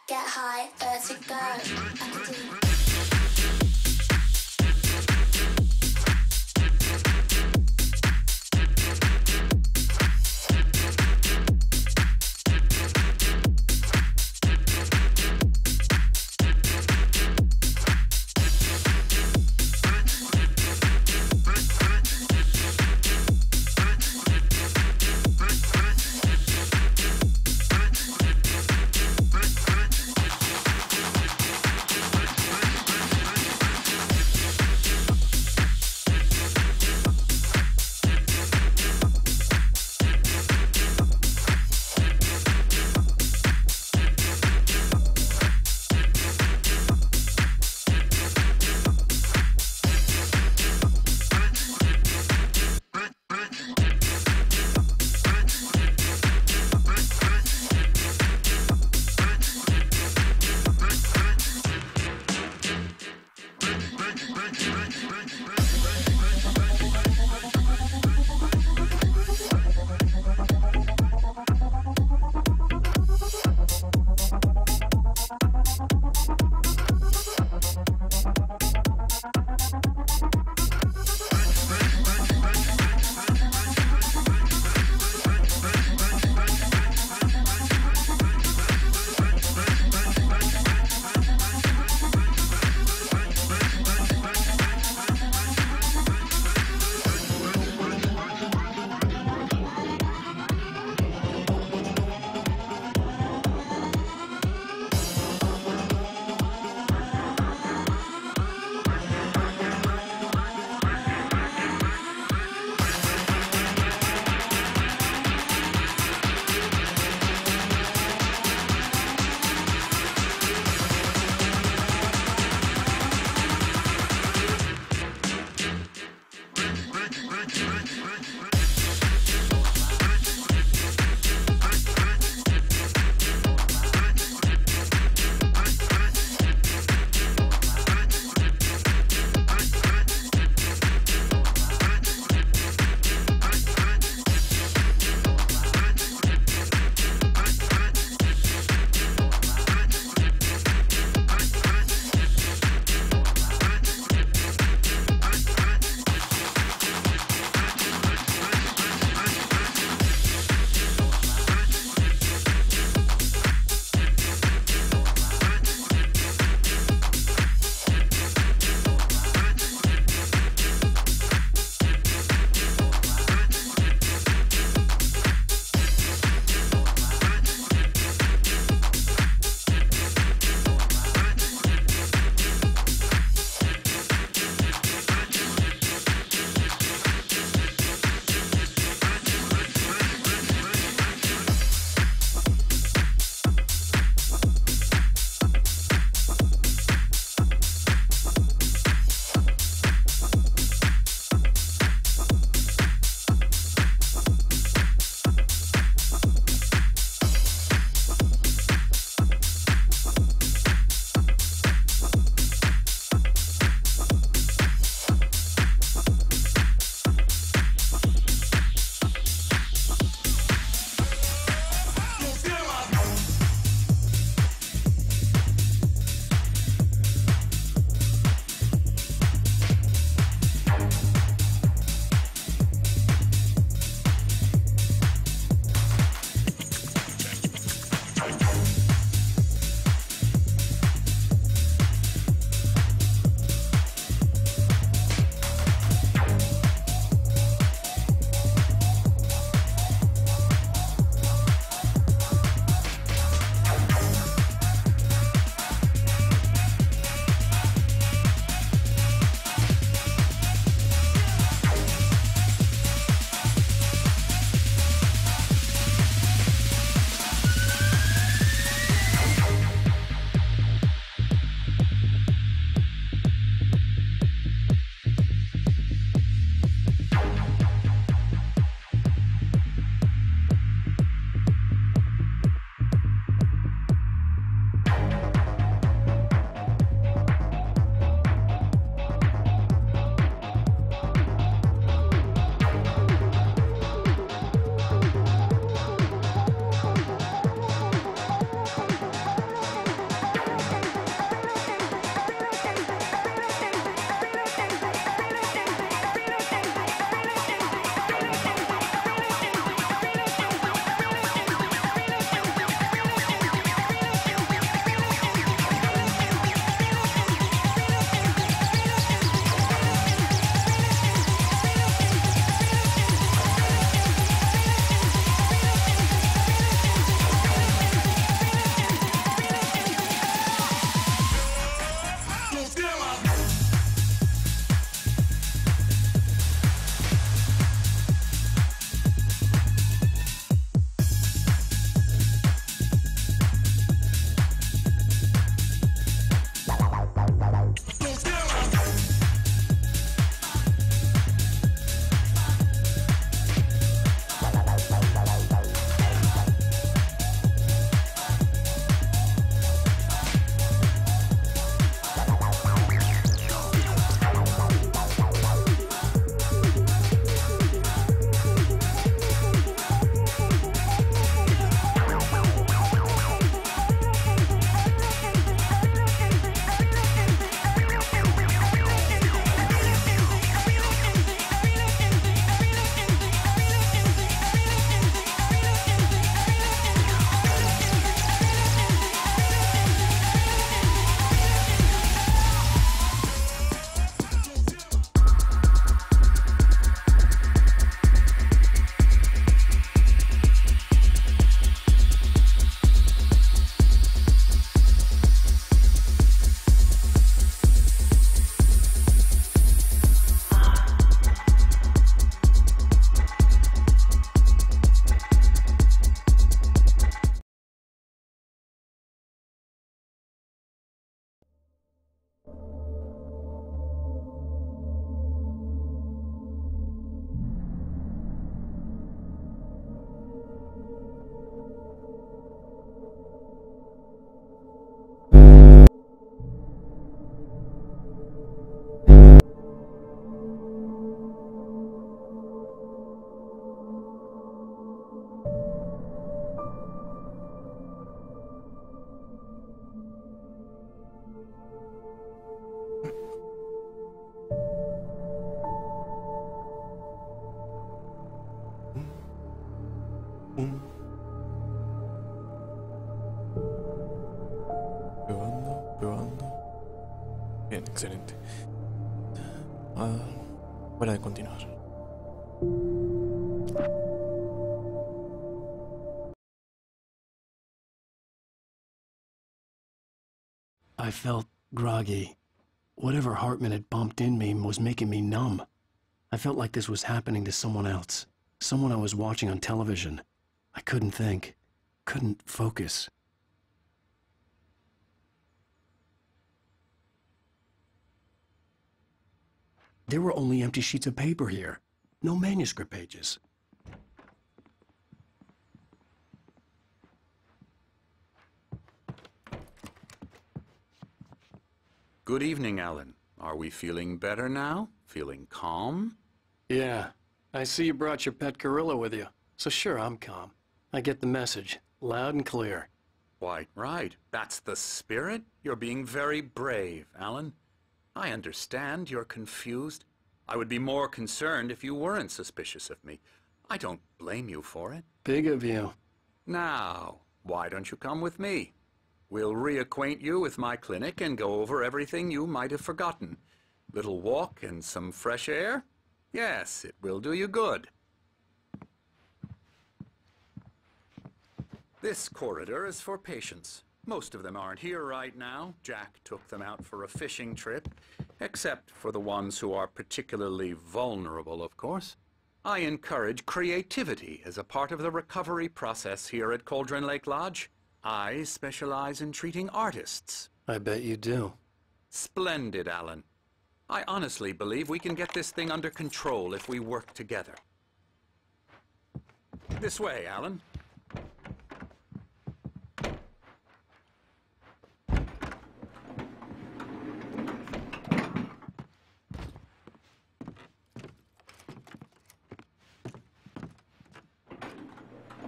get high, vertigo. Academia. Bien, excelente. Hora de continuar. I felt groggy. Whatever Hartman had bumped in me was making me numb. I felt like this was happening to someone else. Someone I was watching on television. I couldn't think. Couldn't focus. There were only empty sheets of paper here. No manuscript pages. Good evening, Alan. Are we feeling better now? Feeling calm? Yeah. I see you brought your pet gorilla with you. So sure, I'm calm. I get the message. Loud and clear. Quite right. That's the spirit. You're being very brave, Alan. I understand you're confused. I would be more concerned if you weren't suspicious of me. I don't blame you for it. Big of you. Now, why don't you come with me? We'll reacquaint you with my clinic and go over everything you might have forgotten. Little walk and some fresh air? Yes, it will do you good. This corridor is for patients. Most of them aren't here right now. Jack took them out for a fishing trip, except for the ones who are particularly vulnerable, of course. I encourage creativity as a part of the recovery process here at Cauldron Lake Lodge. I specialize in treating artists. I bet you do. Splendid, Alan. I honestly believe we can get this thing under control if we work together. This way, Alan.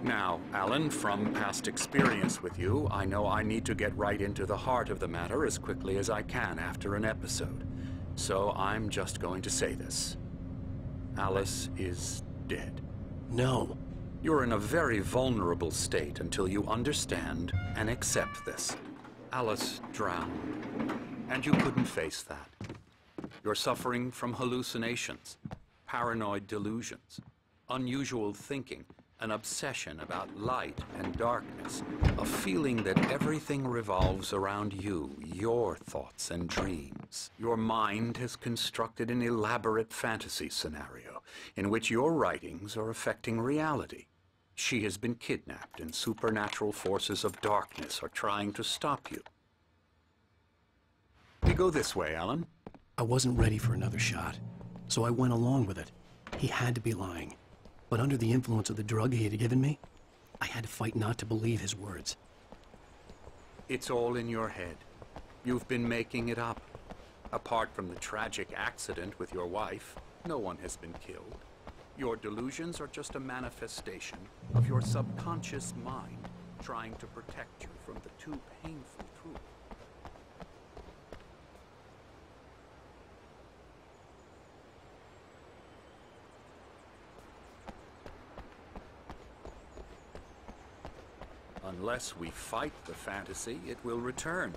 Now, Alan, from past experience with you, I know I need to get right into the heart of the matter as quickly as I can after an episode. So I'm just going to say this. Alice is dead. No. You're in a very vulnerable state until you understand and accept this. Alice drowned, and you couldn't face that. You're suffering from hallucinations, paranoid delusions, unusual thinking, an obsession about light and darkness, a feeling that everything revolves around you, your thoughts and dreams. Your mind has constructed an elaborate fantasy scenario in which your writings are affecting reality. She has been kidnapped and supernatural forces of darkness are trying to stop you. We go this way, Alan. I wasn't ready for another shot, so I went along with it. He had to be lying. But under the influence of the drug he had given me, I had to fight not to believe his words. It's all in your head. You've been making it up. Apart from the tragic accident with your wife, no one has been killed. Your delusions are just a manifestation of your subconscious mind trying to protect you from the too painful truth. Unless we fight the fantasy, it will return.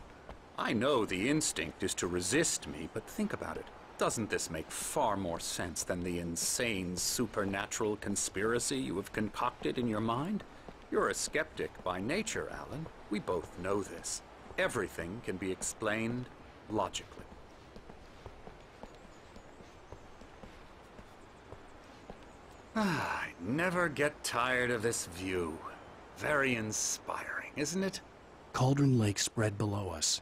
I know the instinct is to resist me, but think about it. Doesn't this make far more sense than the insane supernatural conspiracy you have concocted in your mind? You're a skeptic by nature, Alan. We both know this. Everything can be explained logically. I never get tired of this view. Very inspiring, isn't it? Cauldron Lake spread below us.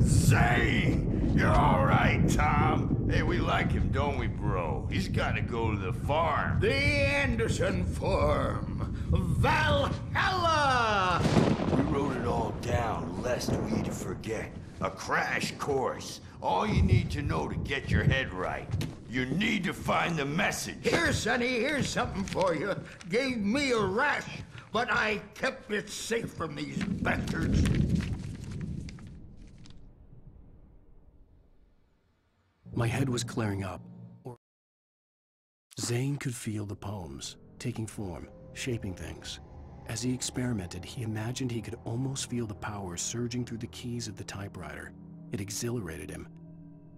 Zane! You're all right, Tom. Hey, we like him, don't we, bro? He's got to go to the farm. The Anderson Farm. Valhalla! We wrote it all down, lest we forget. A crash course. All you need to know to get your head right. You need to find the message. Here, Sonny, here's something for you. Gave me a rash, but I kept it safe from these bastards. My head was clearing up. Zane could feel the poems, taking form, shaping things. As he experimented, he imagined he could almost feel the power surging through the keys of the typewriter. It exhilarated him.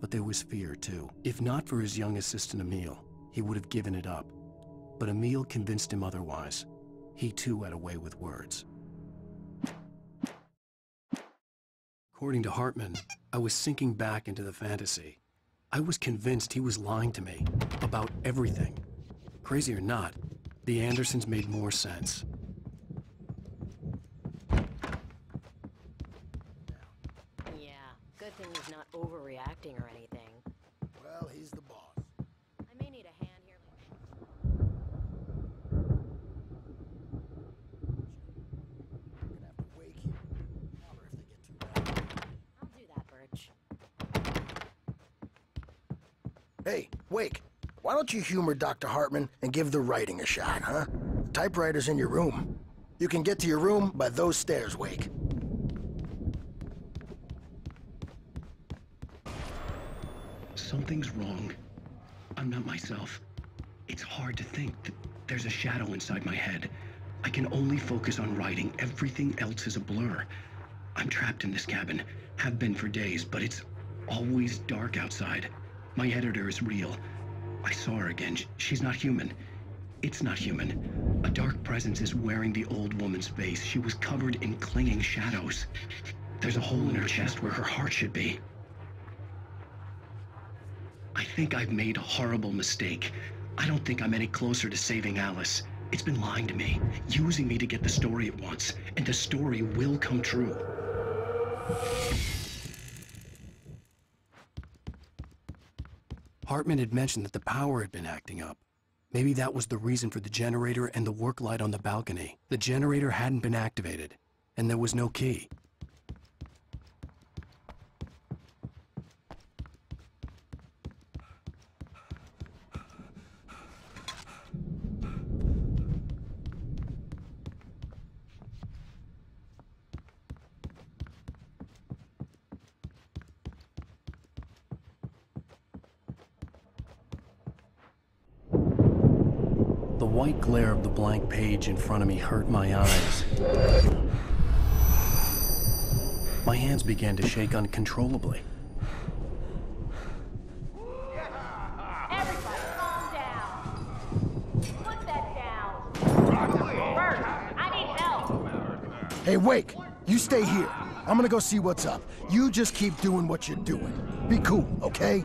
But there was fear, too. If not for his young assistant Emile, he would have given it up. But Emile convinced him otherwise. He, too, had a way with words. According to Hartman, I was sinking back into the fantasy. I was convinced he was lying to me about everything. Crazy or not, the Andersons made more sense. Yeah, good thing he's not overreacting or anything. Well, he's the boss. I may need a hand here. We're gonna have to wake him. Holler if they get too loud. I'll do that, Birch. Hey, Wake, why don't you humor Dr. Hartman and give the writing a shot, huh? The typewriter's in your room. You can get to your room by those stairs, Wake. Something's wrong. I'm not myself. It's hard to think that there's a shadow inside my head. I can only focus on writing. Everything else is a blur. I'm trapped in this cabin. Have been for days, but it's always dark outside. My editor is real. I saw her again. She's not human. It's not human. A dark presence is wearing the old woman's face. She was covered in clinging shadows. There's a hole in her chest where her heart should be. I think I've made a horrible mistake. I don't think I'm any closer to saving Alice. It's been lying to me, using me to get the story it wants, and the story will come true. Hartman had mentioned that the power had been acting up. Maybe that was the reason for the generator and the work light on the balcony. The generator hadn't been activated, and there was no key. The white glare of the blank page in front of me hurt my eyes. My hands began to shake uncontrollably. Everybody, calm down. Put that down. Bert, I need help. Hey, Wake, you stay here. I'm gonna go see what's up. You just keep doing what you're doing. Be cool, okay?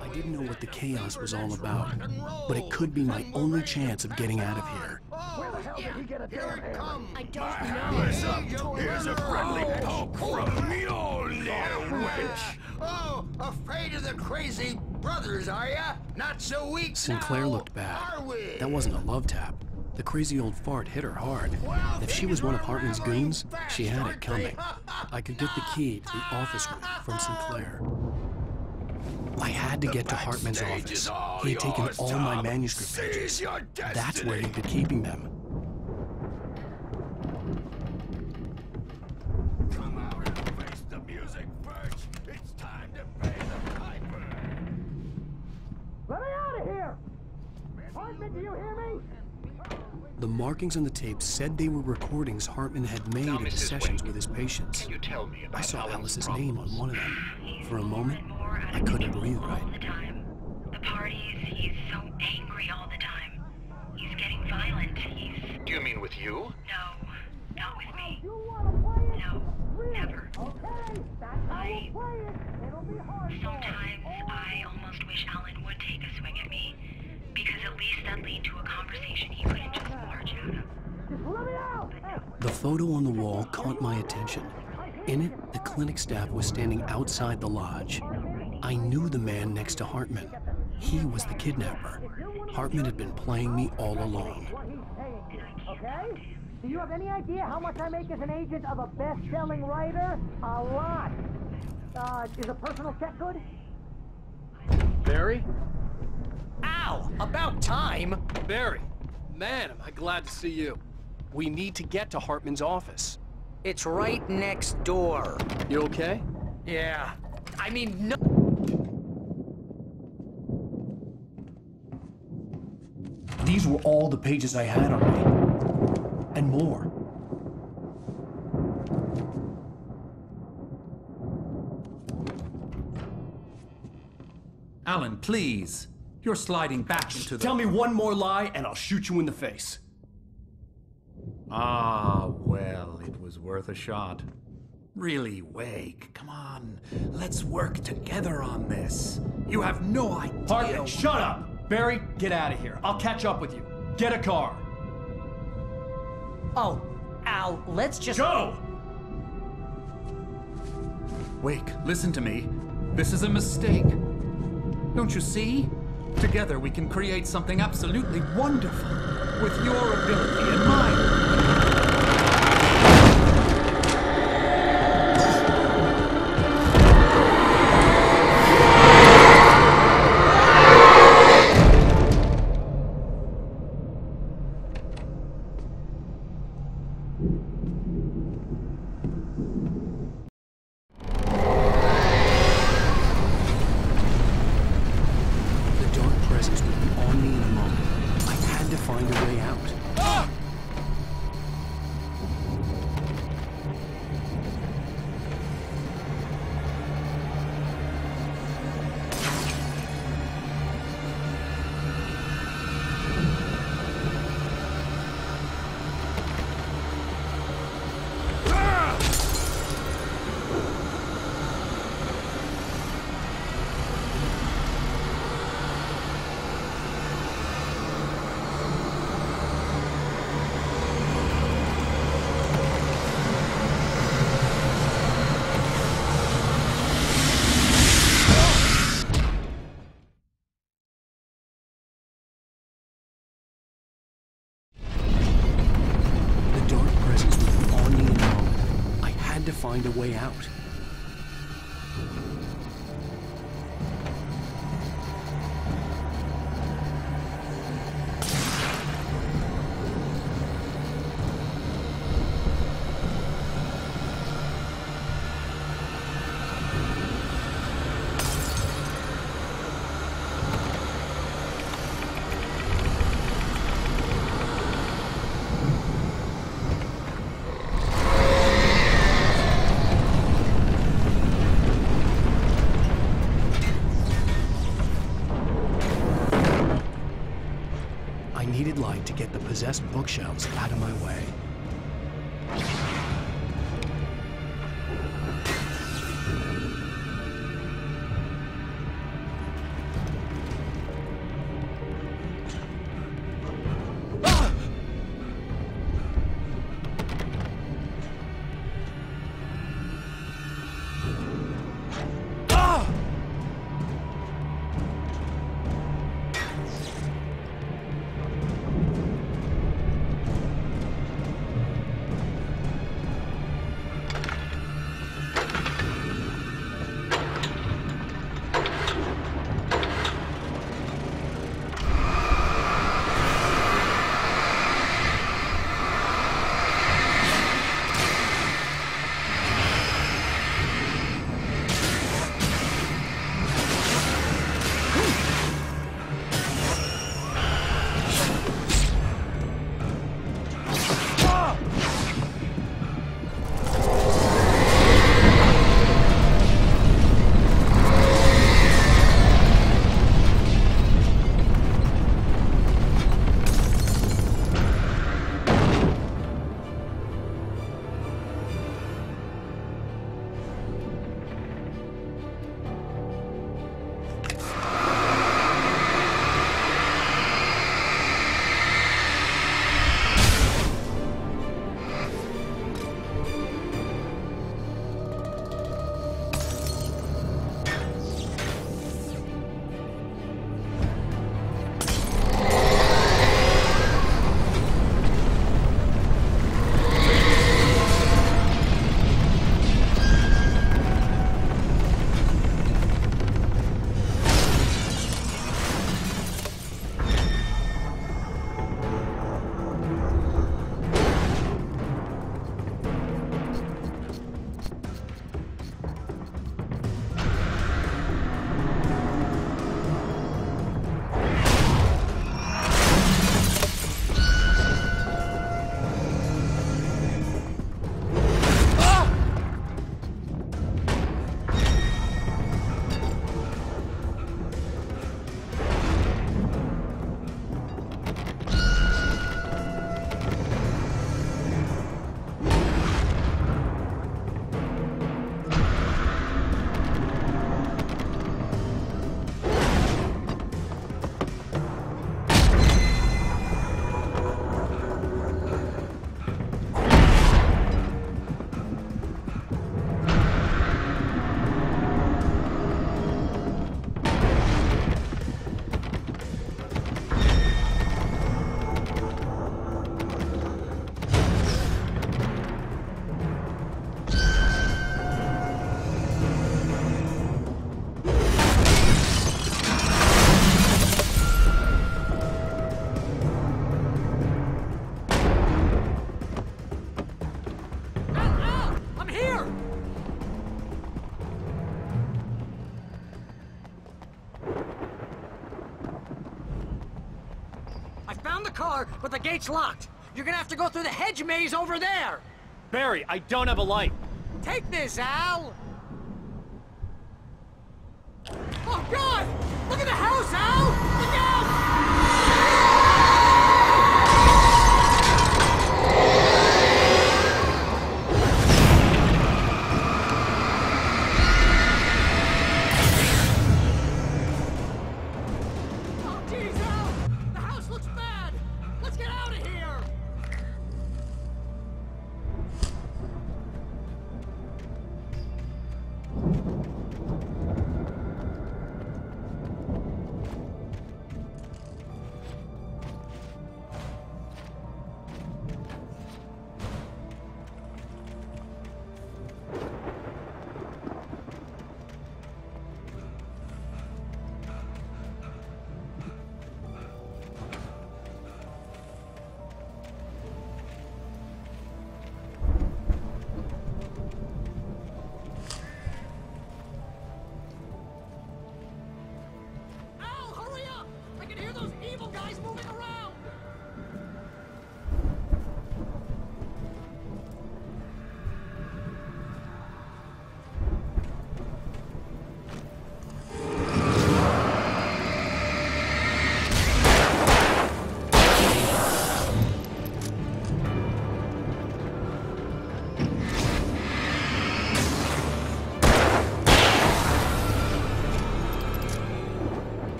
I didn't know what the chaos was all about, but it could be my only chance of getting out of here. Where the hell did he get a damn hammer? I don't know. Here's a friendly poke from me, old little witch. Oh, afraid of the crazy brothers, are ya? Not so weak Sinclair now, looked bad. are we? That wasn't a love tap. The crazy old fart hit her hard. If she was one of Hartman's goons, she had it coming. I could get the key to the office room from Sinclair. I had to get to Hartman's office. He had taken all my manuscript pages. That's where he'd been keeping them. Come out and face the music, Birch. It's time to pay the piper. Let me out of here! Hartman, do you hear me? The markings on the tape said they were recordings Hartman had made of the sessions with his patients. Can you tell me about I saw Alice's Alice's name on one of them. For a moment, I couldn't breathe right. All the time. The parties, he's so angry all the time. He's getting violent. He's... Do you mean with you? No, not with me. No, never. Sometimes I almost wish Alan would take a swing at me, because at least that lead to a conversation he couldn't just blurt. The photo on the wall caught my attention. In it, the clinic staff was standing outside the lodge. I knew the man next to Hartman. He was the kidnapper. Hartman had been playing me all along. Okay? Do you have any idea how much I make as an agent of a best-selling writer? A lot. Is a personal check good? Barry? Ow! About time! Barry! Man, am I glad to see you. We need to get to Hartman's office. It's right next door. You okay? Yeah. I mean, no... These were all the pages I had on me. And more. Alan, please. You're sliding back into the... Tell me one more lie and I'll shoot you in the face. Ah, well, it was worth a shot. Really, Wake, come on. Let's work together on this. You have no idea... Hartman, shut up! Barry, get out of here. I'll catch up with you. Get a car. Oh, Al, let's just... Go! Wake, listen to me. This is a mistake. Don't you see? Together we can create something absolutely wonderful. With your ability and mine. Find a way out. To get the possessed bookshelves out of my way. the car, but the gate's locked. You're gonna have to go through the hedge maze over there. Barry, I don't have a light. Take this, Al. Oh, God! Look at the house, Al! Look out!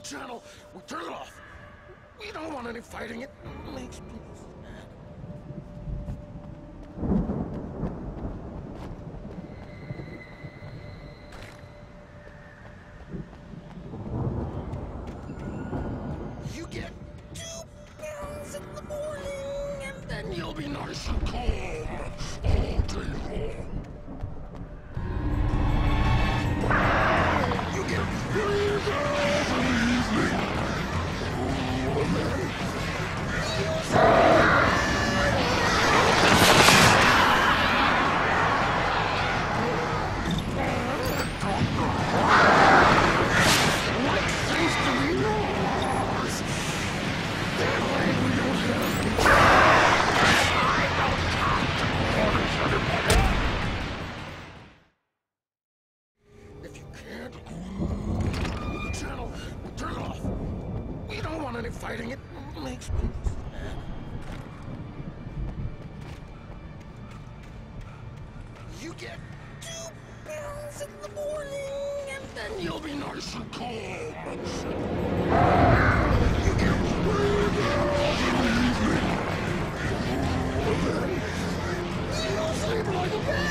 channel, we turn it off. We don't want any fighting. It makes people sad. You get 2 pounds in the morning, and then you'll be nice and calm all day long. You get 3 hours in the evening. If you can't hold the channel, turn it off. We don't want any fighting. It makes me sad. You get 2 pounds in the morning, and then you'll be nice and calm. You get 3 hours in the evening. You'll sleep like a baby.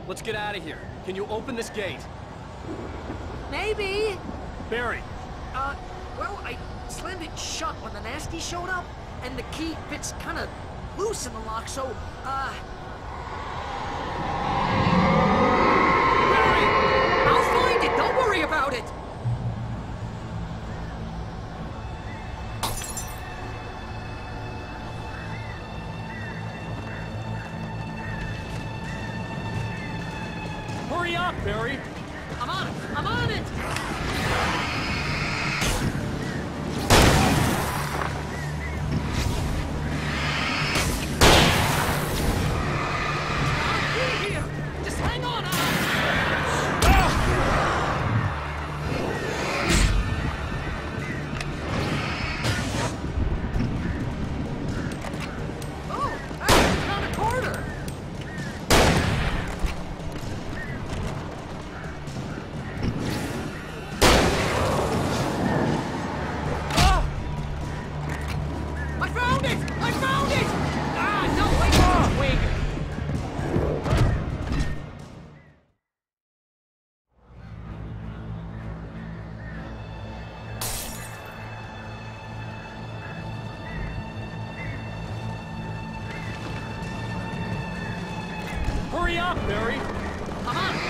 Let's get out of here. Can you open this gate? Maybe. Barry. Well, I slammed it shut when the nasty showed up, and the key fits kind of loose in the lock, so, Barry, I'll find it. Don't worry about it. Hurry up, Barry! I'm on it! I'm on it! I'll be here! Just hang on! Oh! I found a corner! Hurry up, Barry! I'm on it!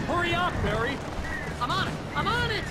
Hurry up, Barry! I'm on it! I'm on it!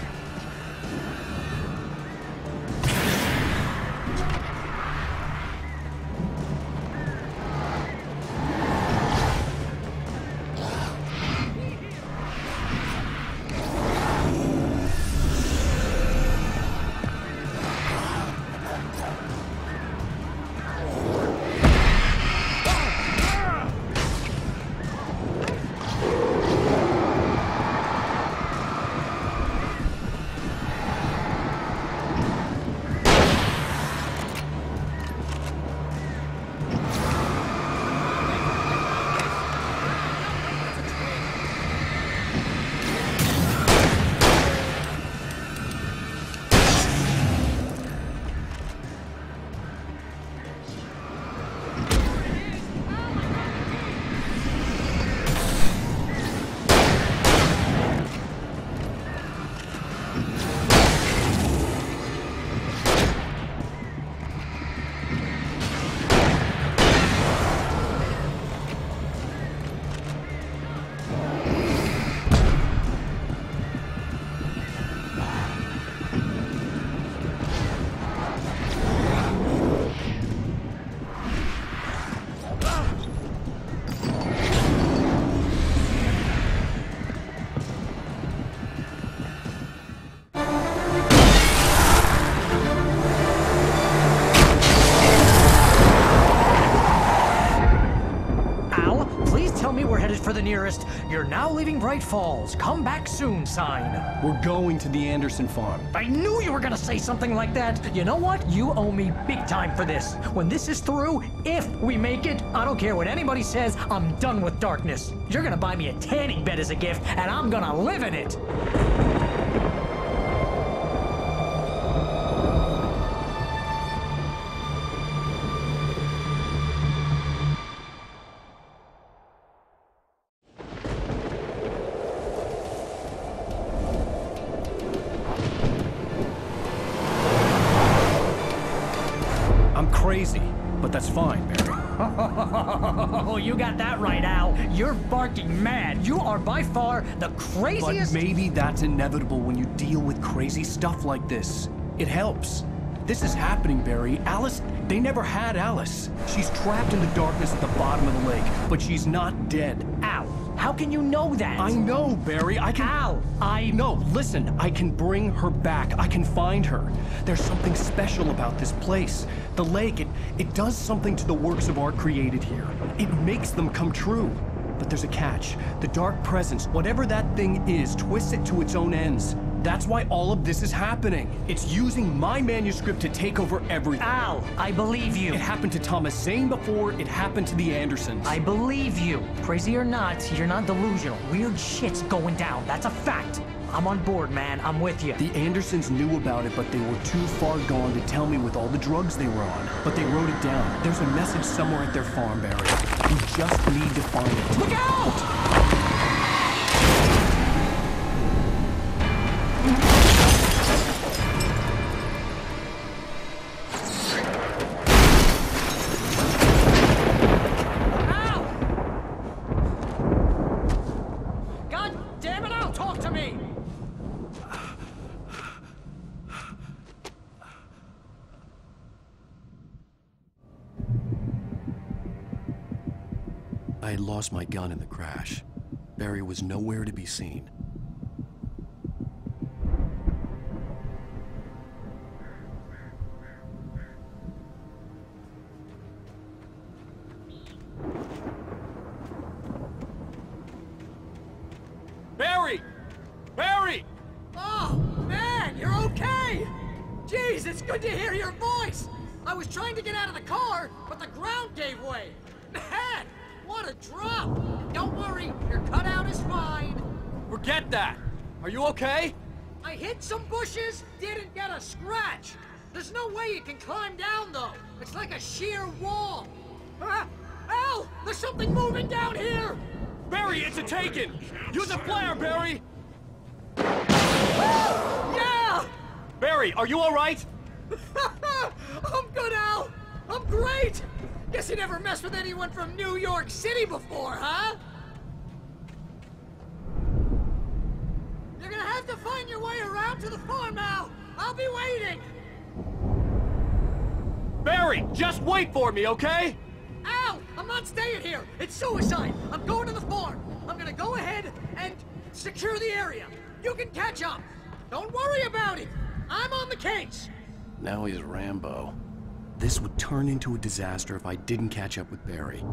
You're now leaving Bright Falls. Come back soon sign. We're going to the Anderson farm. I knew you were gonna say something like that. You know what? You owe me big time for this. When this is through, if we make it, I don't care what anybody says, I'm done with darkness. You're gonna buy me a tanning bed as a gift, and I'm gonna live in it. Crazy, but that's fine, Barry. Oh, you got that right, Al. You're barking mad. You are by far the craziest... But maybe that's inevitable when you deal with crazy stuff like this. It helps. This is happening, Barry. Alice, they never had Alice. She's trapped in the darkness at the bottom of the lake, but she's not dead. Al, how can you know that? I know, Barry. I can... Al, No, listen. I can bring her back. I can find her. There's something special about this place. The lake, it does something to the works of art created here. It makes them come true. But there's a catch. The dark presence, whatever that thing is, twists it to its own ends. That's why all of this is happening. It's using my manuscript to take over everything. Al, I believe you. It happened to Thomas Zane before, it happened to the Andersons. I believe you. Crazy or not, you're not delusional. Weird shit's going down. That's a fact. I'm on board, man. I'm with you. The Andersons knew about it, but they were too far gone to tell me with all the drugs they were on. But they wrote it down. There's a message somewhere at their farm, Barry. We just need to find it. Look out! I had lost my gun in the crash. Barry was nowhere to be seen. Barry! Barry! Oh, man, you're okay! Jeez, it's good to hear your voice! I was trying to get out of the car, but the ground gave way. Man, what a drop! Don't worry, your cutout is fine. Forget that! Are you okay? I hit some bushes, didn't get a scratch. There's no way you can climb down, though. It's like a sheer wall. Al, there's something moving down here! Barry, it's a taken! Use a flare, Barry! Yeah! Barry, are you alright? I'm good, Al! I'm great! Guess you never messed with anyone from New York City before, huh? You're gonna have to find your way around to the farm, Al! I'll be waiting! Barry, just wait for me, okay? Al! I'm not staying here! It's suicide! I'm going to the farm! I'm gonna go ahead and secure the area! You can catch up! Don't worry about it! I'm on the case! Now he's Rambo. This would turn into a disaster if I didn't catch up with Barry.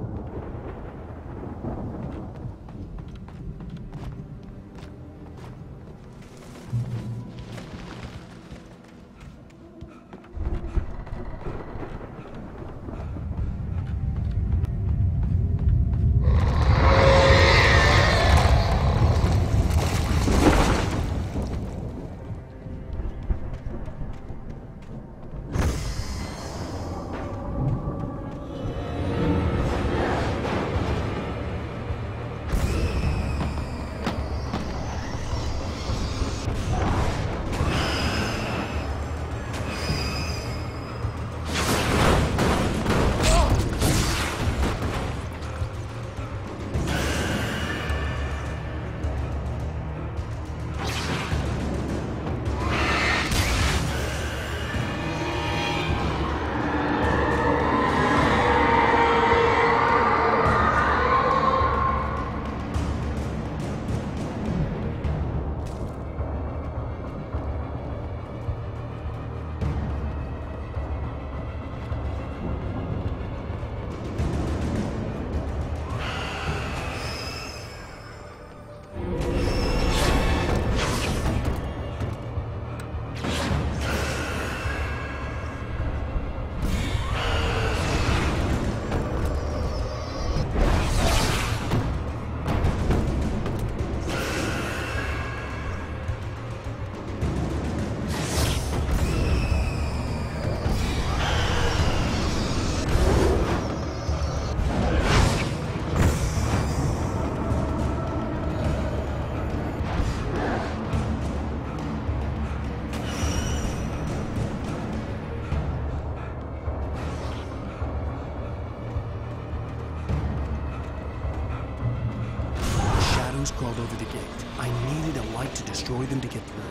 out. I needed a light to destroy them to get through.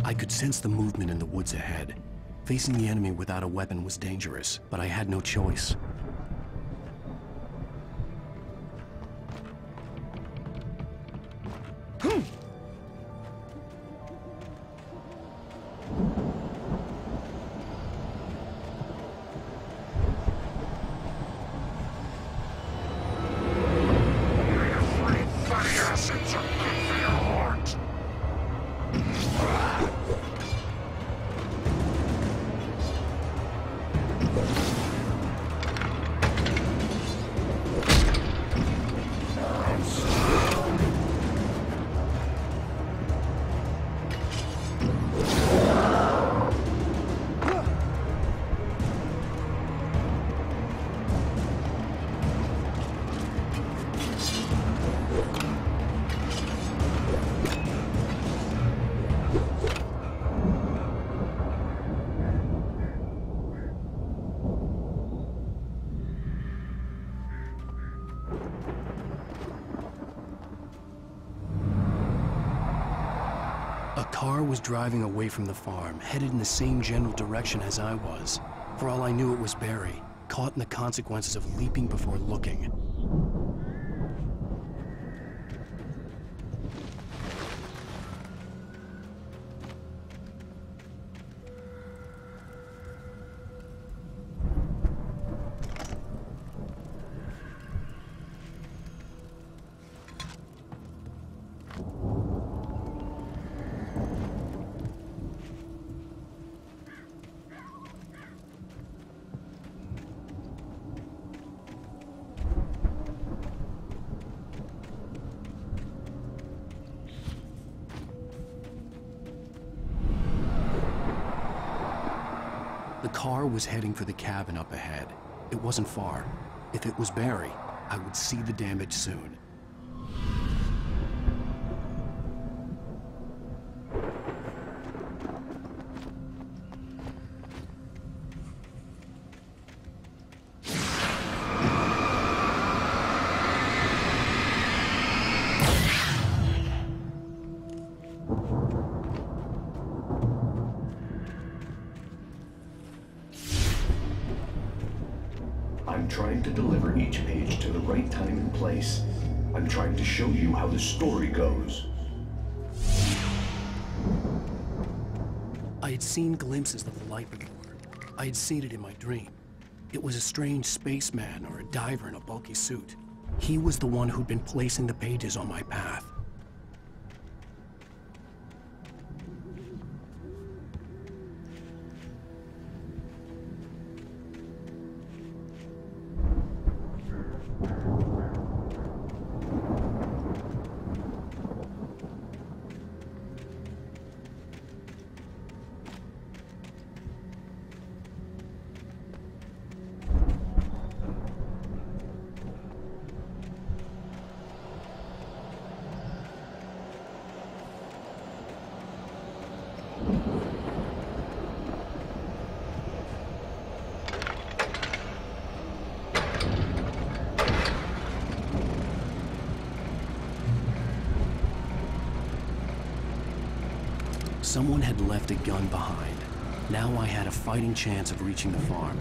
I could sense the movement in the woods ahead. Facing the enemy without a weapon was dangerous, but I had no choice. A car was driving away from the farm, headed in the same general direction as I was. For all I knew, it was Barry, caught in the consequences of leaping before looking. The car was heading for the cabin up ahead. It wasn't far. If it was Barry, I would see the damage soon. I'm trying to deliver each page to the right time and place. I'm trying to show you how the story goes. I had seen glimpses of the light before. I had seen it in my dream. It was a strange spaceman or a diver in a bulky suit. He was the one who'd been placing the pages on my path. Someone had left a gun behind. Now I had a fighting chance of reaching the farm.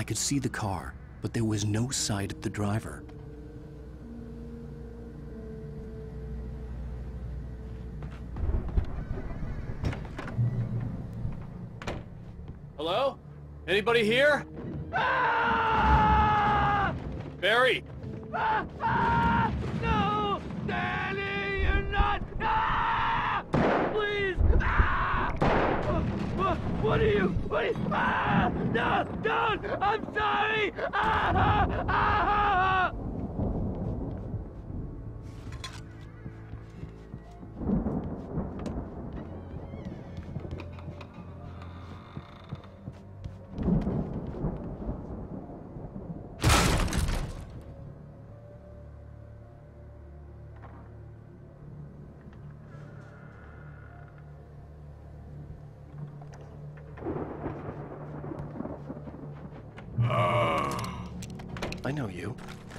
I could see the car, but there was no sight of the driver. Hello? Anybody here? Ah! Barry! No! Danny, you're not! Ah! Please! Ah! What are you? Ah! No! Don't! I'm sorry! Ah! Ah! I know you.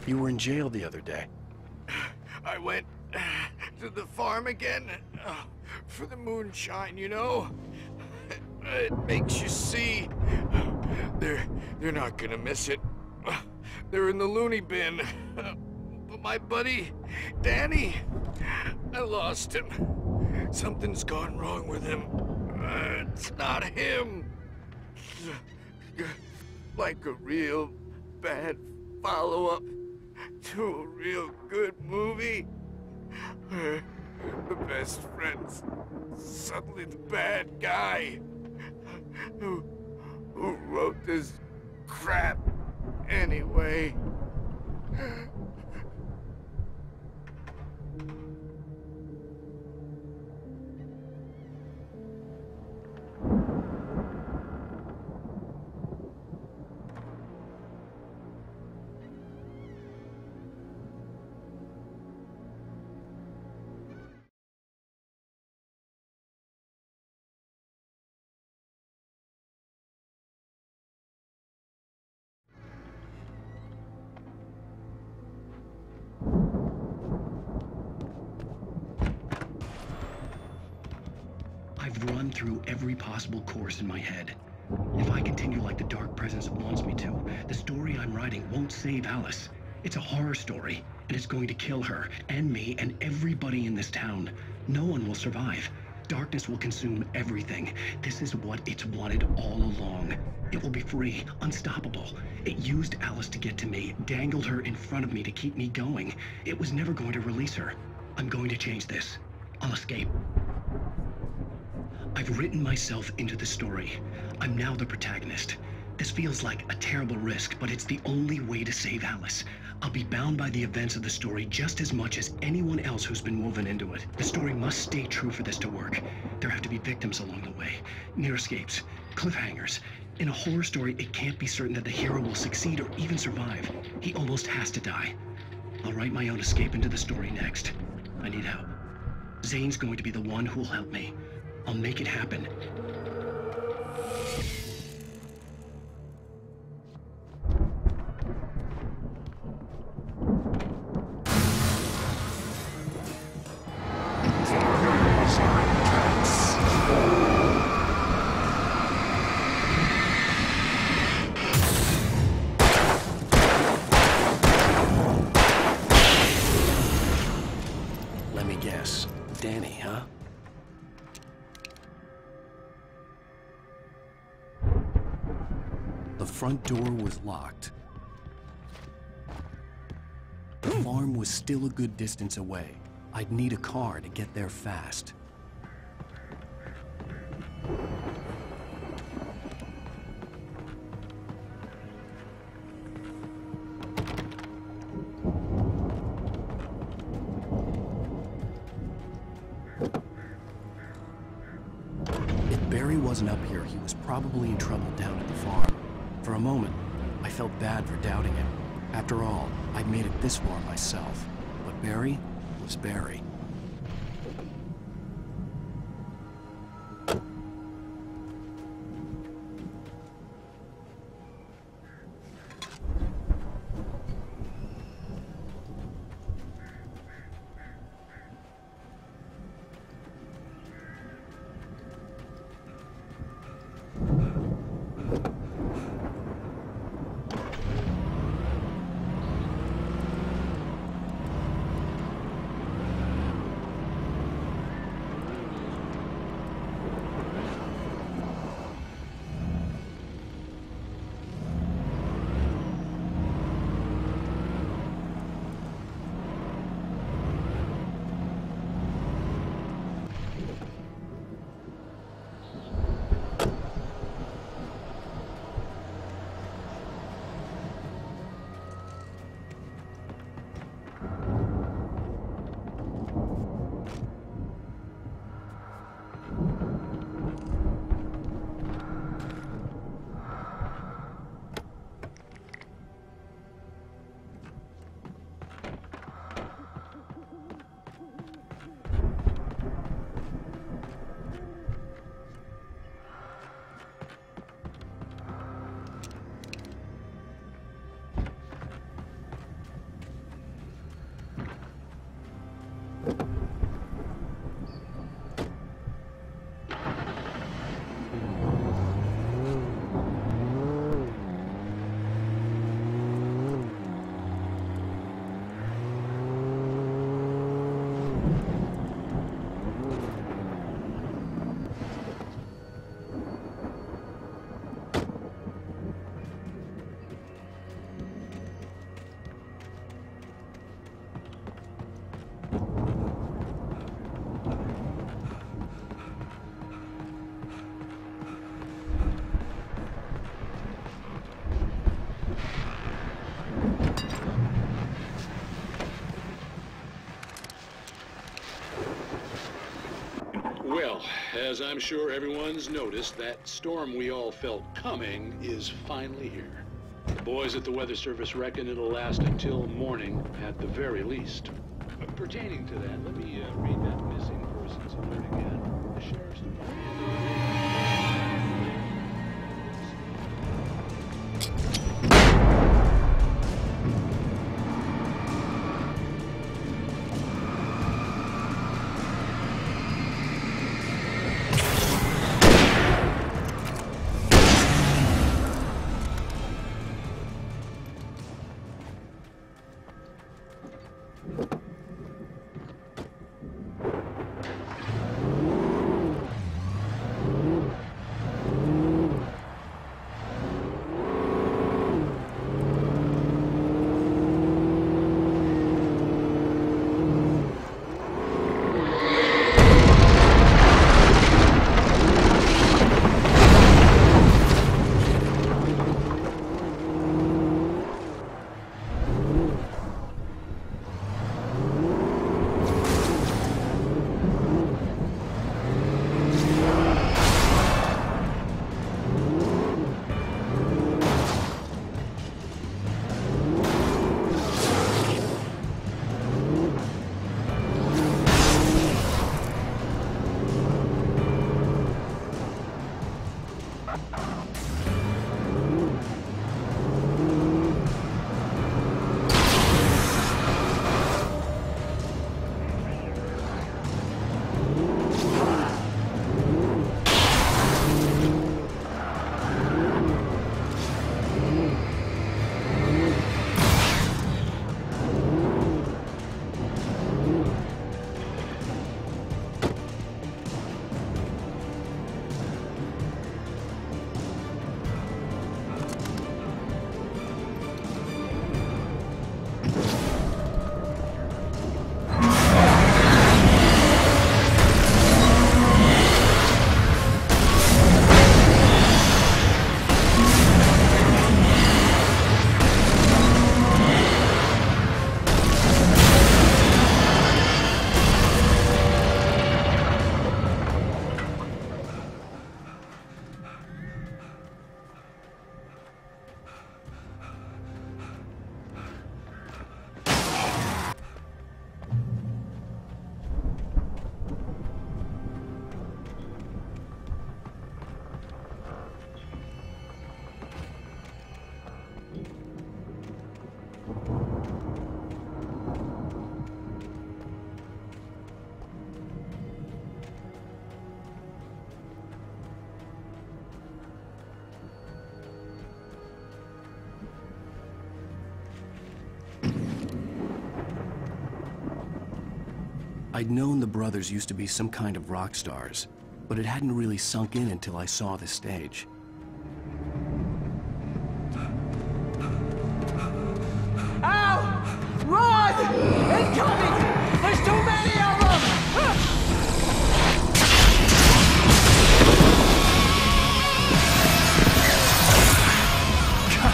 You were in jail the other day. I went to the farm again for the moonshine, you know? It makes you see. They're not gonna miss it. They're in the loony bin. But my buddy, Danny, I lost him. Something's gone wrong with him. It's not him. Like a real bad follow-up to a real good movie where the best friend's suddenly the bad guy who wrote this crap anyway. I've run through every possible course in my head. If I continue like the Dark Presence wants me to, the story I'm writing won't save Alice. It's a horror story, and it's going to kill her, and me, and everybody in this town. No one will survive. Darkness will consume everything. This is what it's wanted all along. It will be free, unstoppable. It used Alice to get to me, dangled her in front of me to keep me going. It was never going to release her. I'm going to change this. I'll escape. I've written myself into the story. I'm now the protagonist. This feels like a terrible risk, but it's the only way to save Alice. I'll be bound by the events of the story just as much as anyone else who's been woven into it. The story must stay true for this to work. There have to be victims along the way, near escapes, cliffhangers. In a horror story, it can't be certain that the hero will succeed or even survive. He almost has to die. I'll write my own escape into the story next. I need help. Zane's going to be the one who'll help me. I'll make it happen. Let me guess. Danny, huh? The front door was locked. The farm was still a good distance away. I'd need a car to get there fast. If Barry wasn't up here, he was probably in trouble down at the farm. For a moment, I felt bad for doubting him. After all, I'd made it this far myself. But Barry was Barry. as I'm sure everyone's noticed, that storm we all felt coming is finally here. The boys at the Weather Service reckon it'll last until morning at the very least. Pertaining to that, let me read that missing persons alert again. The sheriff's I'd known the brothers used to be some kind of rock stars, but it hadn't really sunk in until I saw the stage. Ow! Run! Incoming! There's too many of them!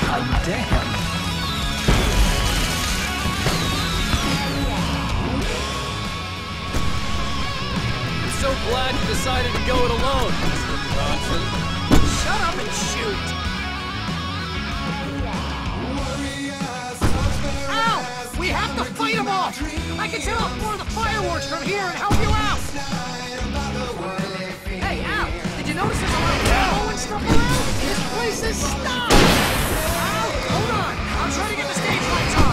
God damn! So glad you decided to go it alone, Mr. Bronson. Shut up and shoot! Ow! We have to fight them off! I can set off more of the fireworks from here and help you out! Hey, Al! Did you notice there's a lot of ammo and stuff around? This place is stopped! Al, hold on! I'm trying to get the stage lights on!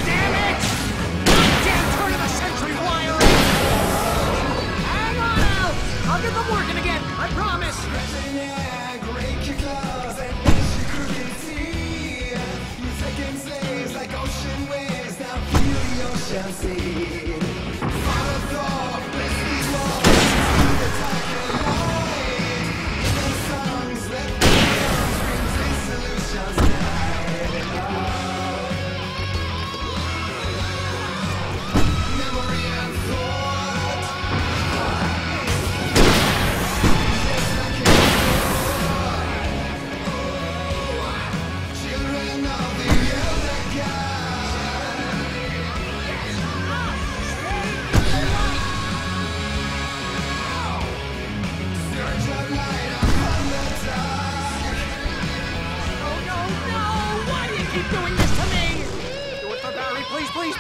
Damn it!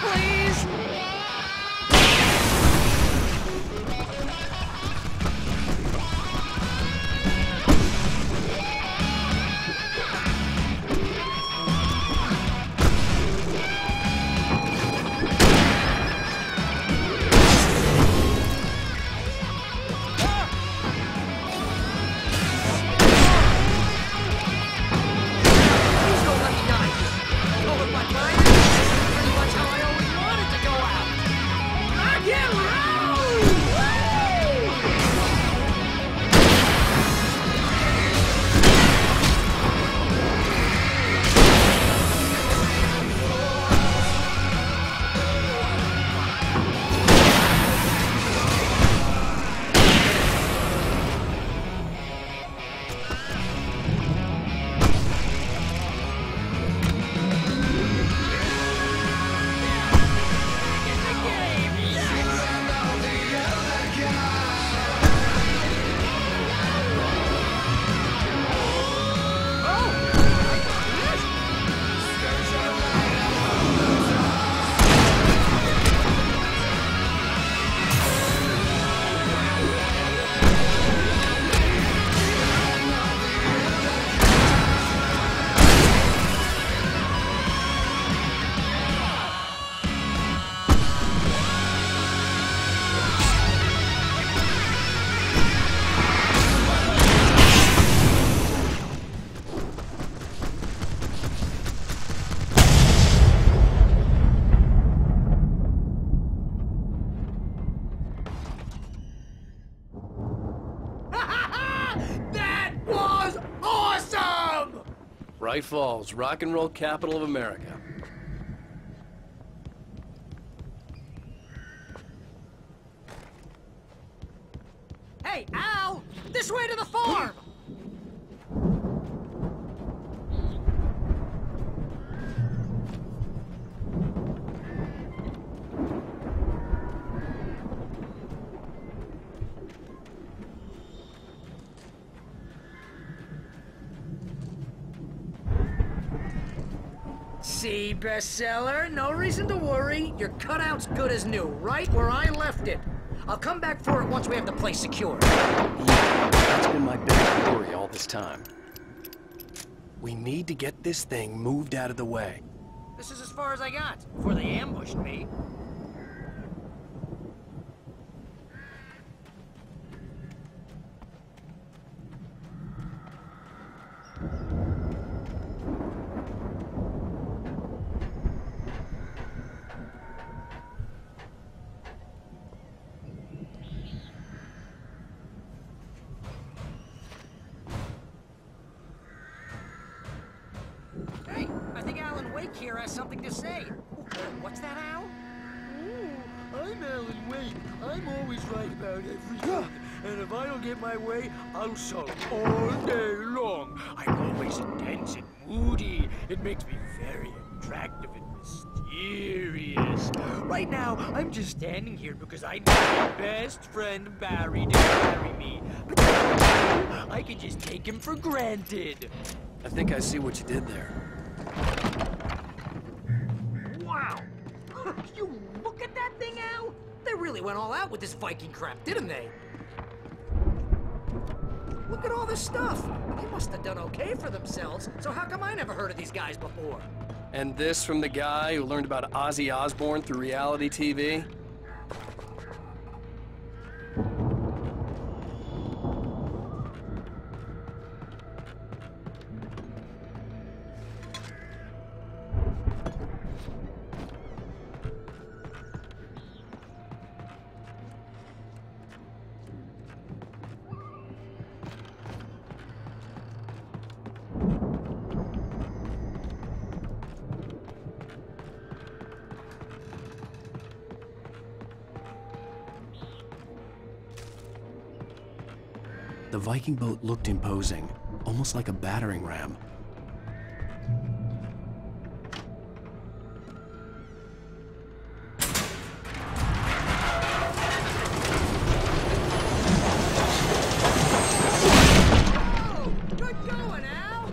please? Bright Falls, rock and roll capital of America. Hey, Al! This way to the farm! See, bestseller? No reason to worry. Your cutout's good as new, right where I left it. I'll come back for it once we have the place secured. Yeah, that's been my biggest worry all this time. We need to get this thing moved out of the way. This is as far as I got before they ambushed me. Hey, I think Alan Wake here has something to say. What's that, Al? I'm Alan Wake. I'm always right about everything. And if I don't get my way, I'll sulk all day long. I'm always intense and moody. It makes me very attractive and mysterious. Right now, I'm just standing here because I need my best friend Barry to marry me. But I can just take him for granted. I think I see what you did there. Wow! You look at that thing, Al? They really went all out with this Viking crap, didn't they? Look at all this stuff. They must have done okay for themselves, so how come I never heard of these guys before? And this from the guy who learned about Ozzy Osbourne through reality TV? The Viking boat looked imposing, almost like a battering ram. Good going, Al!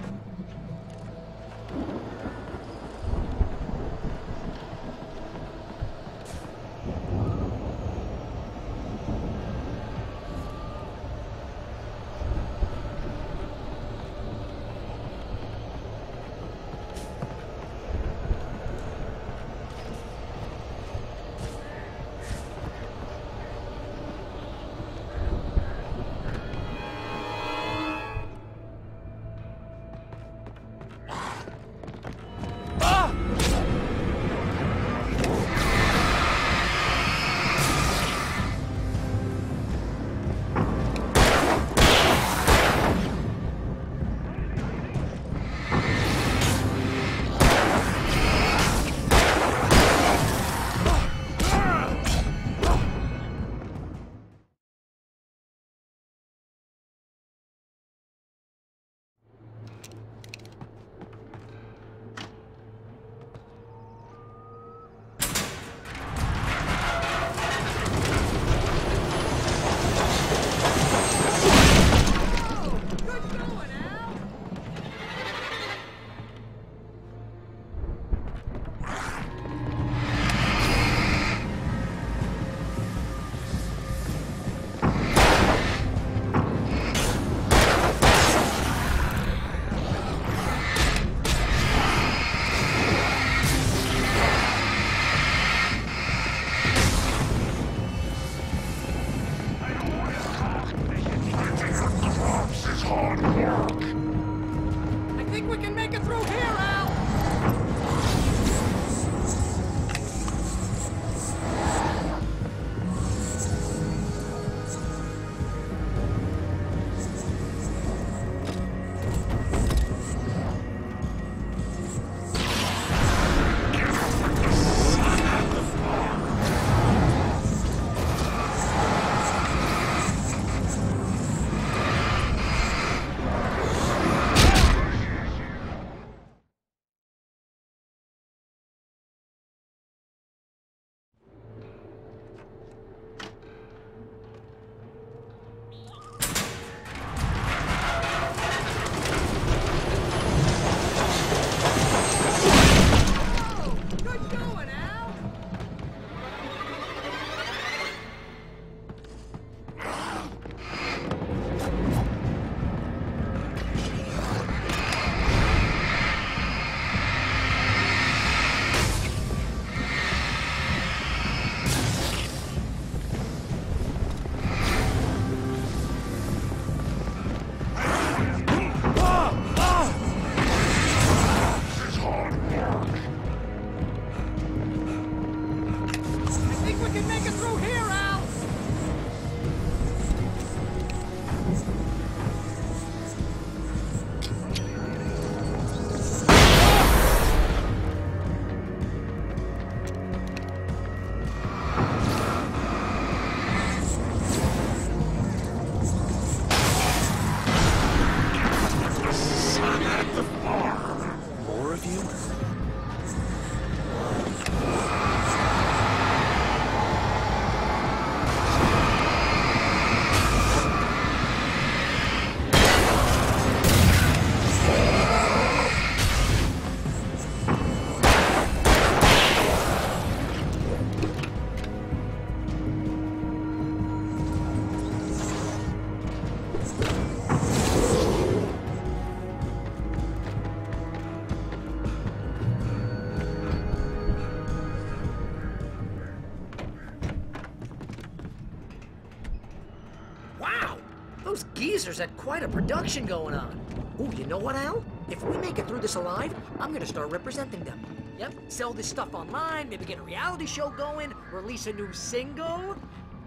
Those geezers had quite a production going on. Oh, you know what, Al? If we make it through this alive, I'm gonna start representing them. Yep, sell this stuff online, maybe get a reality show going, release a new single.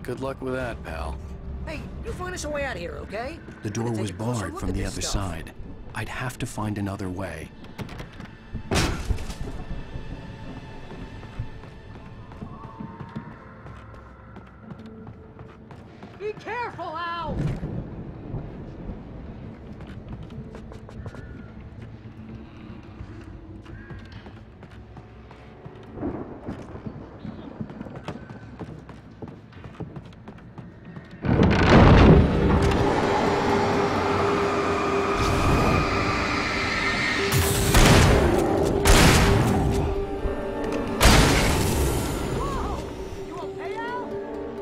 Good luck with that, pal. Hey, you find us a way out of here, okay? The door was barred from the other side. I'd have to find another way. Be careful, Al!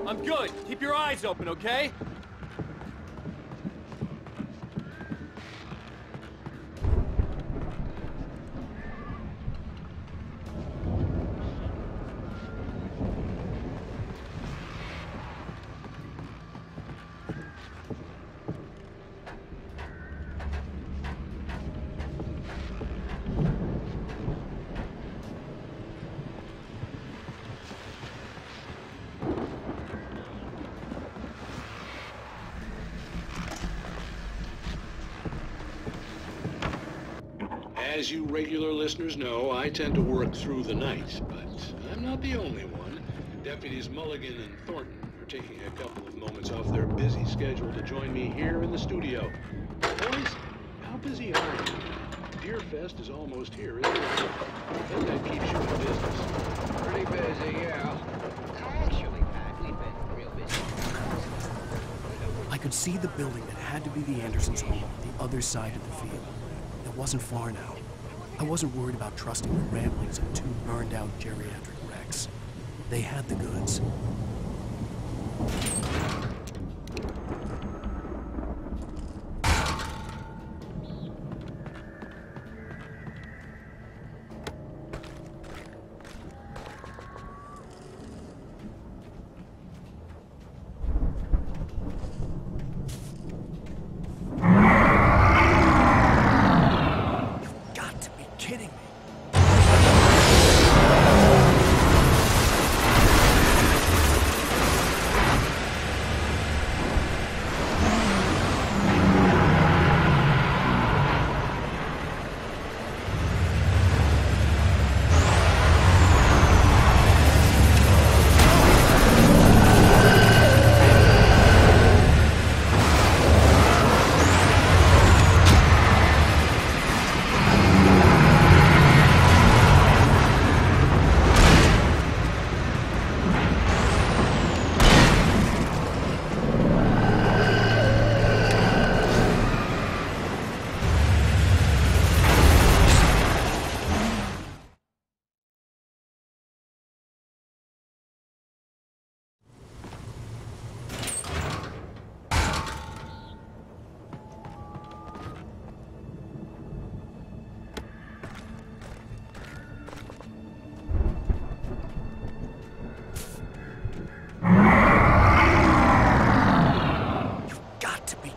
I'm good. Keep your eyes open, okay? As you regular listeners know, I tend to work through the night, but I'm not the only one. Deputies Mulligan and Thornton are taking a couple of moments off their busy schedule to join me here in the studio. Boys, how busy are you? Deerfest is almost here, isn't it? I bet that keeps you in business. Pretty busy, yeah. Actually, Pat, we've been real busy. I could see the building that had to be the Andersons' home on the other side of the field. It wasn't far now. I wasn't worried about trusting the ramblings of two burned-out geriatric wrecks. They had the goods.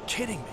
Kidding me.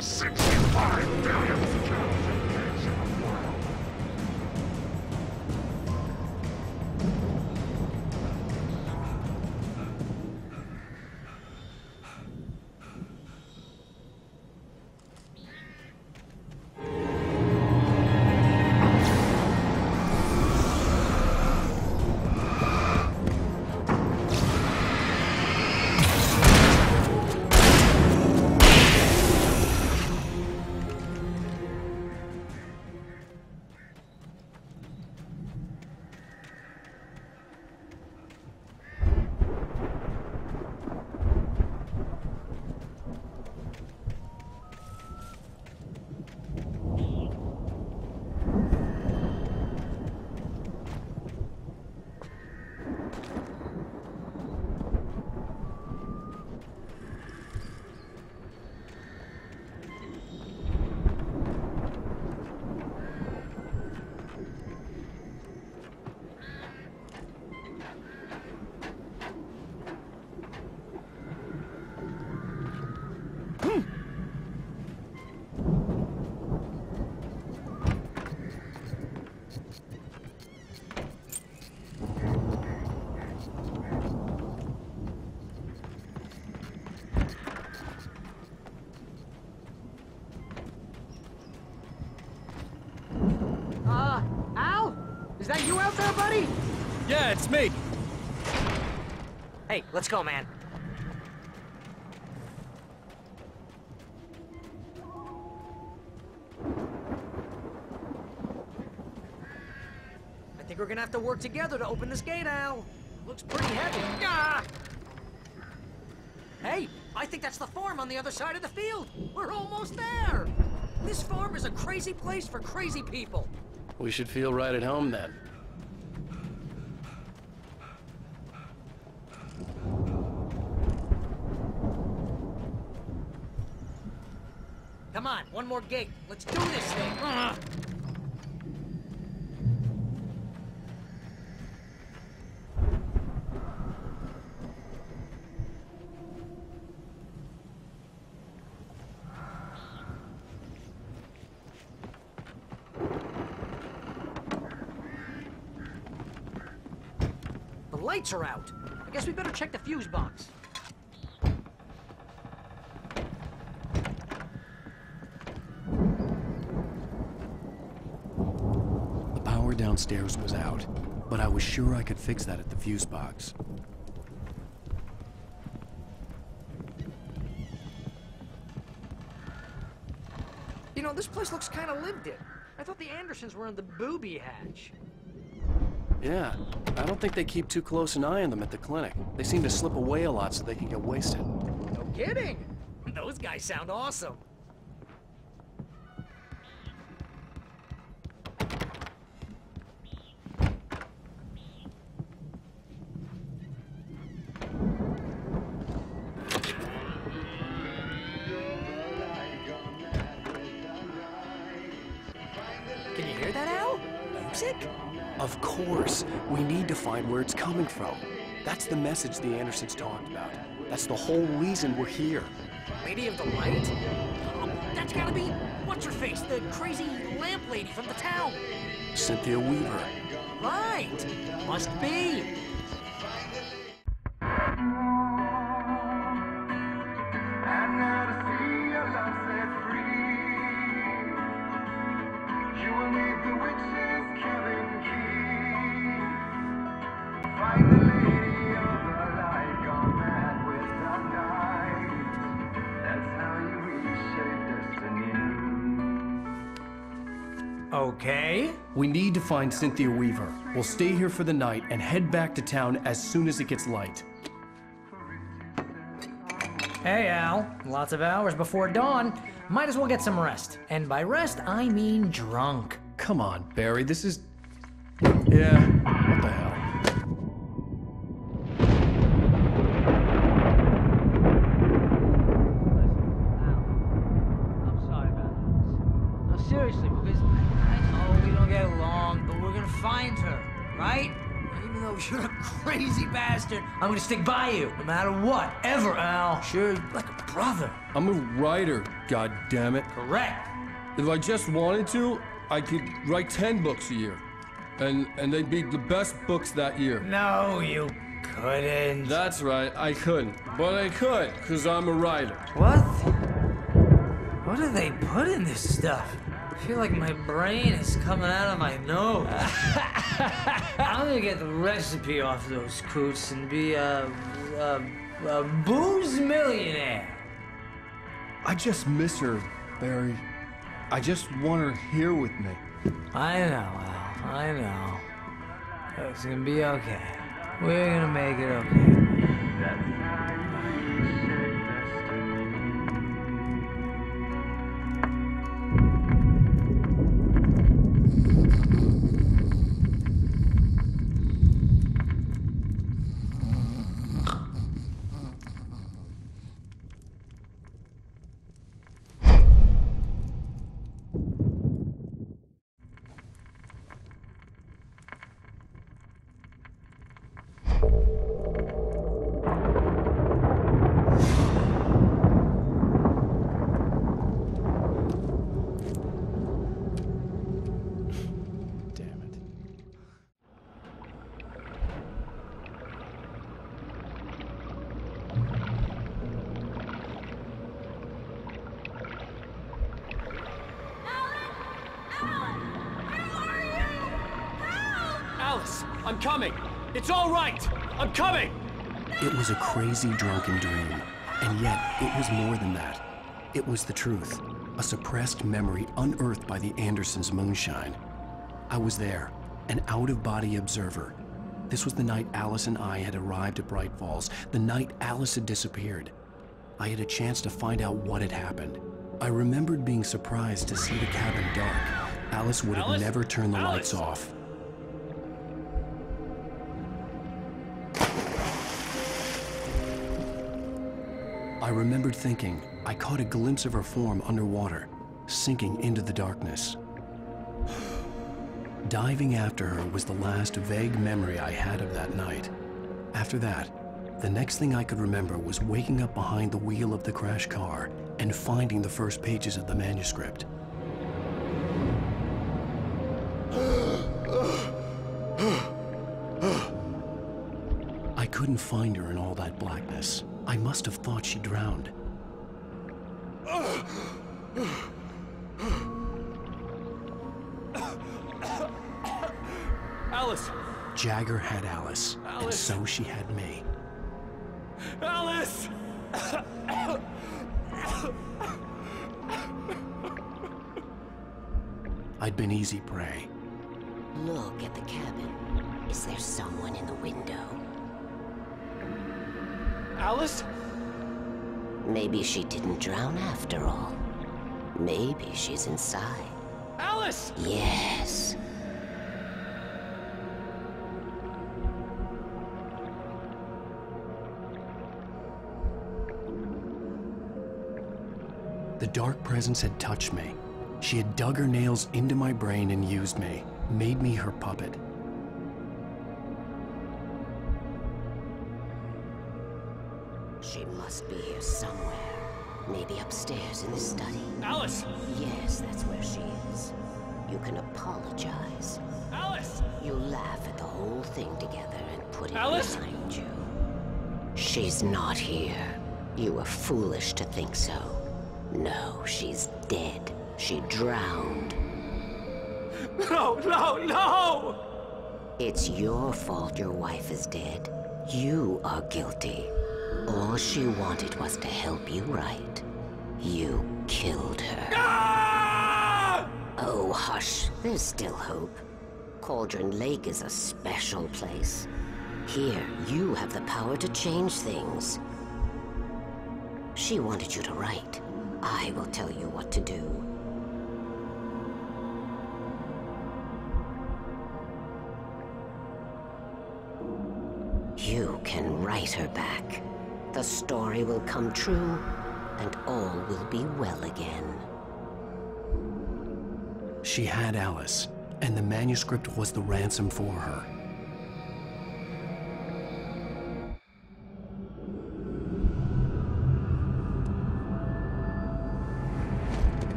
$65 billion. that you out there, buddy? Yeah, it's me. Hey, let's go, man. I think we're gonna have to work together to open this gate, Al. Looks pretty heavy. Ah! Hey, I think that's the farm on the other side of the field. We're almost there. This farm is a crazy place for crazy people. We should feel right at home then. Come on, one more gate. Let's do this thing. The lights are out. I guess we better check the fuse box. The power downstairs was out, but I was sure I could fix that at the fuse box. You know, this place looks kind of lived in. I thought the Andersons were in the booby hatch. Yeah, I don't think they keep too close an eye on them at the clinic. They seem to slip away a lot so they can get wasted. No kidding. Those guys sound awesome. Can you hear that, Al? Music? Of course. We need to find where it's coming from. That's the message the Andersons talked about. That's the whole reason we're here. Lady of the Light? Oh, that's gotta be... What's-her-face? The crazy lamp lady from the town. Cynthia Weaver. Right. Must be. Okay. We need to find Cynthia Weaver. We'll stay here for the night and head back to town as soon as it gets light. Hey, Al. Lots of hours before dawn. Might as well get some rest. And by rest, I mean drunk. Come on, Barry, this is... Yeah, what the hell? I'm sorry about this. No, seriously, because I know we don't get along, but we're gonna find her, right? Even though you're a crazy bastard, I'm gonna stick by you, no matter what, ever, Al. Sure, like a brother. I'm a writer, goddammit. Correct. If I just wanted to, I could write 10 books a year. And they'd be the best books that year. No, you couldn't. That's right, I couldn't. But I could, because I'm a writer. What? What do they put in this stuff? I feel like my brain is coming out of my nose. I'm gonna get the recipe off those coots and be a booze millionaire. I just miss her, Barry. I just want her here with me. I know, Al. I know. It's gonna be okay. We're gonna make it okay. I'm coming! It's all right! I'm coming! It was a crazy drunken dream, and yet it was more than that. It was the truth, a suppressed memory unearthed by the Andersons' moonshine. I was there, an out-of-body observer. This was the night Alice and I had arrived at Bright Falls, the night Alice had disappeared. I had a chance to find out what had happened. I remembered being surprised to see the cabin dark. Alice would have never turned the lights off. I remembered thinking I caught a glimpse of her form underwater, sinking into the darkness. Diving after her was the last vague memory I had of that night. After that, the next thing I could remember was waking up behind the wheel of the crash car and finding the first pages of the manuscript. I couldn't find her in all that blackness. I must have thought she drowned. Alice! Jagger had Alice, and so she had me. Alice! I'd been easy prey. Look at the cabin. Is there someone in the window? Alice? Maybe she didn't drown after all. Maybe she's inside. Alice! Yes. The dark presence had touched me. She had dug her nails into my brain and used me, made me her puppet. She must be here somewhere. Maybe upstairs in the study. Alice! Yes, that's where she is. You can apologize. Alice! You laugh at the whole thing together and put it Alice? behind you. She's not here. You were foolish to think so. No, she's dead. She drowned. No, no, no! It's your fault your wife is dead. You are guilty. All she wanted was to help you right. You killed her. Ah! Oh, hush. There's still hope. Cauldron Lake is a special place. Here, you have the power to change things. She wanted you to write. I will tell you what to do. You can write her back. The story will come true, and all will be well again. She had Alice, and the manuscript was the ransom for her.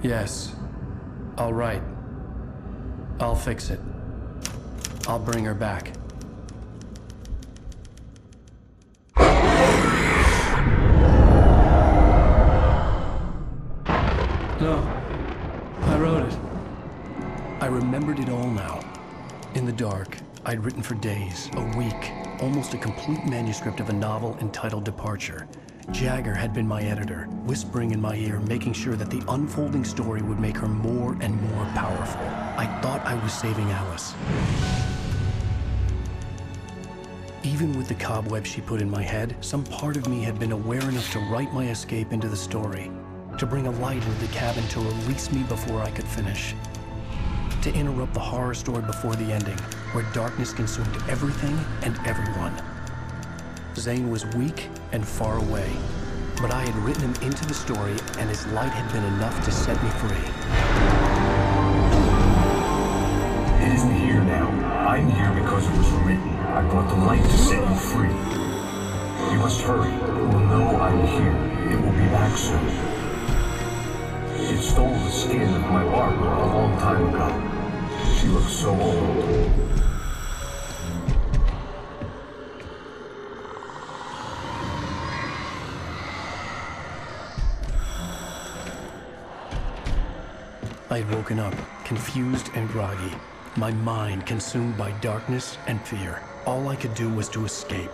Yes. I'll write. I'll fix it. I'll bring her back. No. I wrote it. I remembered it all now. In the dark, I'd written for days, a week, almost a complete manuscript of a novel entitled Departure. Jagger had been my editor, whispering in my ear, making sure that the unfolding story would make her more and more powerful. I thought I was saving Alice. Even with the cobweb she put in my head, some part of me had been aware enough to write my escape into the story, to bring a light into the cabin to release me before I could finish, to interrupt the horror story before the ending, where darkness consumed everything and everyone. Zane was weak and far away, but I had written him into the story, and his light had been enough to set me free. It isn't here now. I'm here because it was written. I brought the light to set you free. You must hurry. It will know I'm here. It will be back soon. It stole the skin of my barber a long time ago. She looks so old. I had woken up, confused and groggy. My mind consumed by darkness and fear. All I could do was to escape.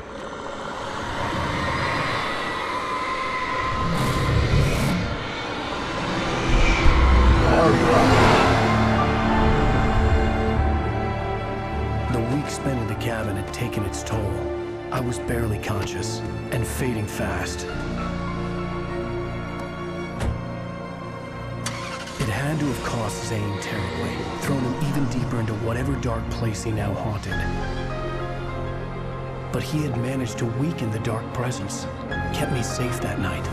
The week spent in the cabin had taken its toll. I was barely conscious and fading fast. It had to have cost Zane terribly, thrown him even deeper into whatever dark place he now haunted. But he had managed to weaken the dark presence, kept me safe that night.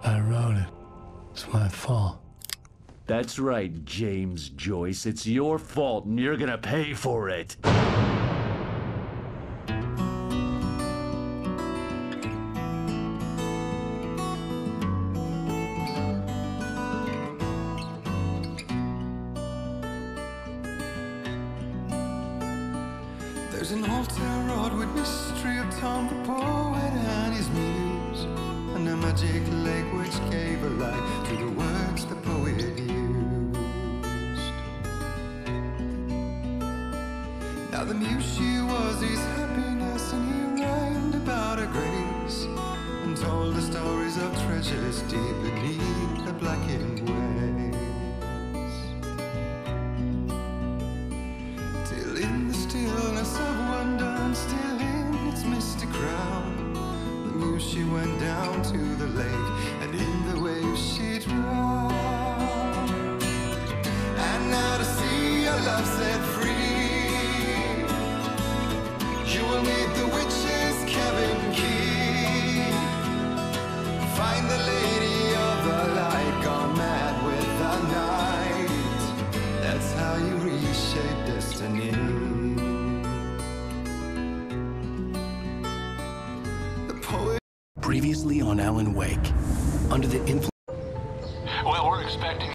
I wrote it. It's my fault. That's right, James Joyce. It's your fault, and you're gonna pay for it. There's an old town road with mystery of Tom the poet and his muse, and a magic lake which gave a light to the words the poet used. Now the muse she was his happiness, and he rhymed about her grace, and told the stories of treasures deep beneath the blackened waves. Till in the stillness of wonder, and still in its misty crown, the muse she went down to the lake, and in the waves she drowned. And now to see your love set free, you will need the witch's cabin key. Find the lady of the light, gone mad with the night. That's how you reshape destiny. The poet. Previously on Alan Wake, under the influence. Well, we're expecting